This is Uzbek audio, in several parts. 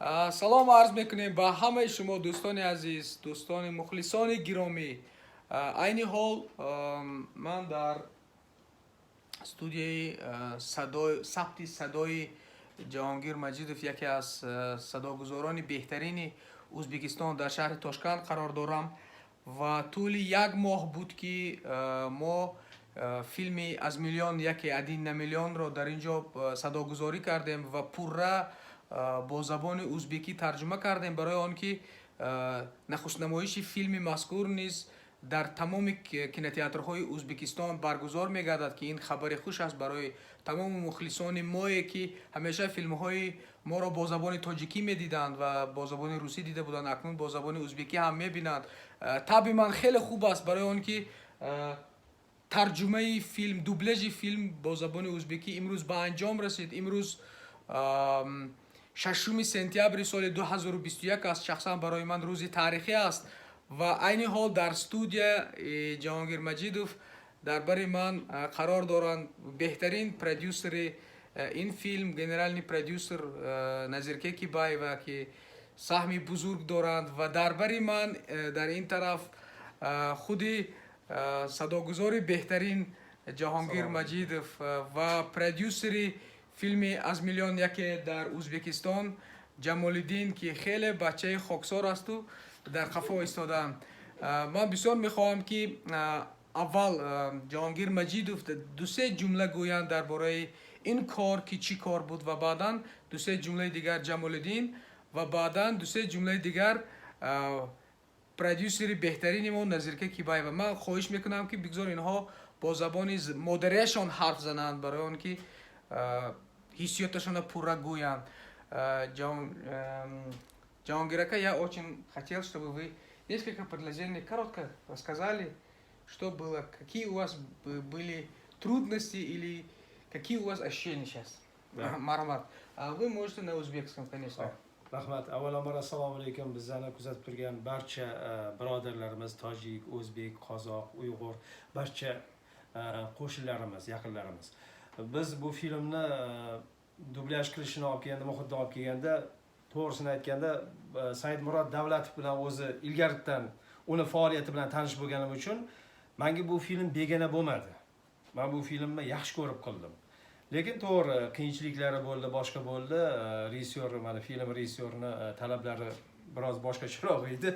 салом арз мекунем ба ҳамаи шумо дӯстони азиз, дӯстони мухлисони гиромӣ. Айни ҳол ман дар студияи сабти садои Ҷаҳонгир Маҷидов, яке аз садогузорони беҳтарини Ӯзбекистон дар шаҳри Тошканд қарор дорам ва тӯли як моҳ буд ки мо филми аз миллион яке адин на миллионро дар ин ҷо садогузорӣ кардем ва пурра бо забони ӯзбекӣ тарҷума кардем, барои он ки нахустнамоиши филми мазкур низ дар тамоми кинотеатрҳои Ӯзбекистон баргузор мегардад, ки ин хабари хуш аст барои тамоми мухлисони мое, ки ҳамеша филмҳои моро бо забони тоҷикӣ медиданд ва бо забони русӣ дида буданд, акнун бо забони ӯзбекӣ ҳам мебинанд. Таби ман хеле хуб аст, барои он ки тарҷумаи филм, дубляжи филм бо забони ӯзбекӣ имрӯз ба анҷом расид. Имрӯз 6 сентябри соли 2021 аст. Шахсан барои ман рӯзи таърихӣ аст ва айни ҳол дар студия Ҷаҳонгир Маҷидов дар бари ман қарор доранд беҳтарин продюсери ин филм, генеральный продюсер Назирке Кибаева, ки саҳми бузург доранд, ва дар бари ман дар ин тараф худи садогузори беҳтарин Ҷаҳонгир Маҷидов ва продюсери филми аз миллион яке дар Ӯзбекистон Ҷамолиддин, ки хеле бачаи хоксор асту дар қафо истодаам. Ман бисёр мехоҳам ки аввал Ҷаҳонгир Маҷидов дусе ҷумла гӯянд дар бораи ин кор, ки чӣ кор буд, ва баъдан дусе ҷумлаи дигар Ҷамолиддин, ва баъдан дусе ҷумлаи дигар продюсери беҳтарини мо Назирка Кибаева. Ман хоҳиш мекунам ки бигзор инҳо бо забони модарияшон ҳарф зананд, барои он ки ҳиссиёташона пурра гӯянд. Ҷаҳонгирака, я очень хотел, чтобы вы несколько предложений коротко рассказали, что было, какие у вас были трудности или какие у вас ощущения сейчас. Марhamат. А вы можете на узбекском, конечно. Rahmat. Avvalambor assalomu alaykum. Bizlarni kuzatib turgan barcha birodarlarimiz, tojik, o'zbek, qozoq, uyg'ur, barcha qo'shnilarimiz, yaqinlarimiz. Biz bu filmni dublyaj qilishini olib kelganda, muhitni olib kelganda, to'g'risini aytganda, Saidmurod Davlatov bilan o'zi ilgaridan uni faoliyati bilan tanish bo'lganim uchun menga bu film begona bo'lmadi. Men bu filmni yaxshi ko'rib qildim. Lekin to'g'ri, qiyinchiliklari bo'ldi, boshqa bo'ldi. Rejissyor, mana film rejissyorni talablari biroz boshqacharoq edi.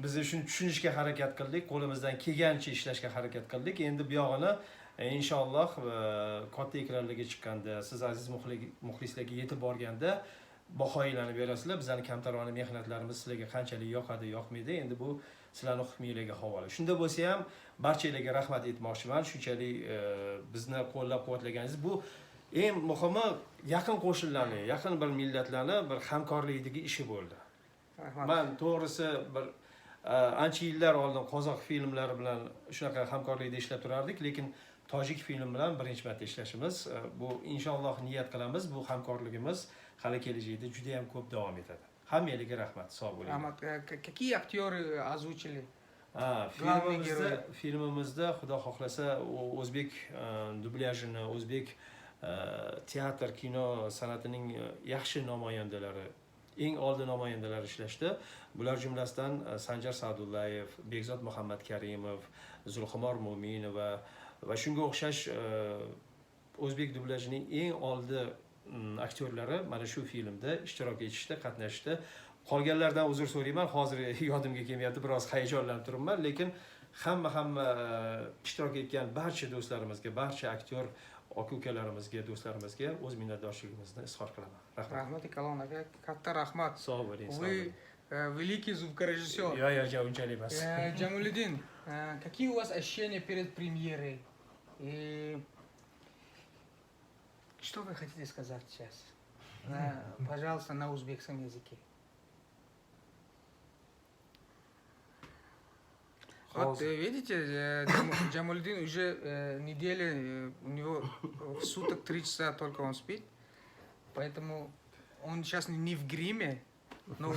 Biz shuni tushunishga harakat qildik, qo'limizdan kelgancha ishlashga harakat qildik. Endi bu yog'ini inshaalloh katta ekranlarga chiqqanda, siz aziz muxlislarga yetib borganda bahoylarni berasizlar. Bizning kamtarona mehnatlarimiz sizlarga qanchalik yoqadi, yoqmaydi, endi bu sizlarning hukmingizga havola. Shunda bo'lsa ham barchalarga rahmat aytmoqchiman. Shunchalik bizni qo'llab-quvvatlaganingiz, bu eng muhimi yaqin qo'shnilarni, yaqin bir millatlarni bir hamkorlikdagi ishi bo'ldi. Men to'g'risi bir ancha yillar oldin qozoq filmlari bilan shunaqa hamkorlikda ishlab turardik, lekin tojik film bilan birinchi marta ishlashimiz, bu inshaalloh niyat qilamiz, bu hamkorligimiz hali kelajakda juda ham ko'p davom etadi. Hammalarga rahmat, sog' bo'ling. Rahmat. Какие актеры озвучили? Filmimizda xudo xohlasa o'zbek dublyajini, o'zbek teatr, kino san'atining yaxshi namoyandalari, eng oldin namoyandalari ishlashdi. Bular jumlasidan Sanjar Sa'dullayev, Bekzod Muhammad Karimov, Zulxumor Mo'minova va shunga o'xshash o'zbek dublajining eng oldi aktyorlari mana shu filmda ishtirok etishdi, qatnashdi. Qolganlardan uzr so'rayman, hozir yodimga kelmayapti, biroz hayajonlanib turibman, lekin hamma ishtirok etgan barcha do'stlarimizga, barcha aktyor aka-ukalarimizga, do'stlarimizga o'z minnatdorchiligimizni izhor qilaman. Rahmat. Rahmat Kalon aka, katta rahmat. Sog' bo'ling. Вы великий звукорежиссер. Я unchalik emas. Ҷамолиддин, какие у вас ощущения перед премьерой? И что вы хотите сказать сейчас? Пожалуйста, на узбекском языке. Вот видите, Ҷамолиддин уже неделю, у него в суток 3 часа только он спит, поэтому он сейчас не в гриме, но у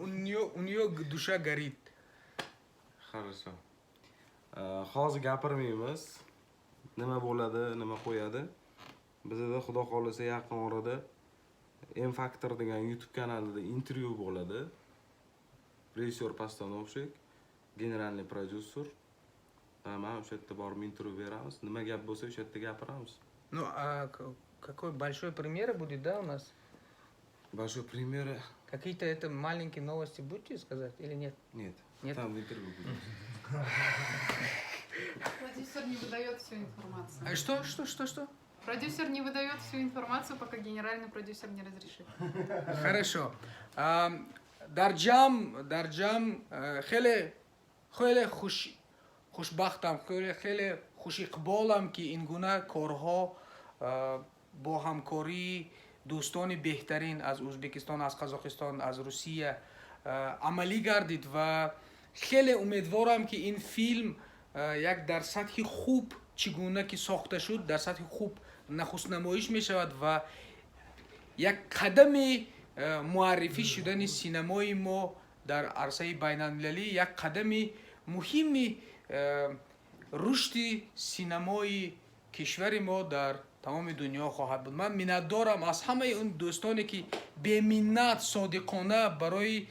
нее душа горит. Хорошо. Hozir gapirmaymiz. Nima bo'ladi, nima qo'yadi. Bizda xudo xolisa yaqin orada M Factor degan YouTube kanalida intervyu bo'ladi. Rejissyor postanovщик, generalniy prodyuser. Men o'sha yerda borib intervyu beramiz. Nima gap bo'lsa o'sha yerda gapiramiz. Ну, какой большой премьера будет, да, у нас? Большой премьера Какие-то это маленькие новости будете сказать или нет? нет. Нет? Там интервью будет. Продюсер не выдает всю информацию. Что? Продюсер не выдает всю информацию, пока генеральный продюсер не разрешит. Хорошо. در جمع خیلی خوشبختم، خیلی خوش اقبالم که این گونه کارها با همکاری دوستان بهترین از ازبکستان، از قزاقستان، از روسیه عملی گردید و خیلی امیدوارم که این فیلم یک در سطح خوب چگونه که ساخته شد در سطح خوب نخست نمایش می شود و یک قدم معرفی شدن سینمای ما در عرصه بین المللی، یک قدم مهم رشد سینمای کشور ما در تمام دنیا خواهد بود. من منتدارم از همه اون دوستانی که به منت صادقانه برای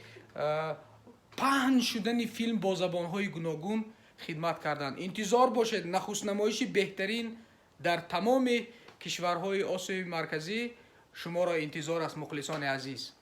پهن شدن فیلم با زبانهای گوناگون خدمت کردند. انتظار باشد نخست نمایش بهترین در تمام کشورهای آسیای مرکزی شما را انتظار است مخلصان عزیز.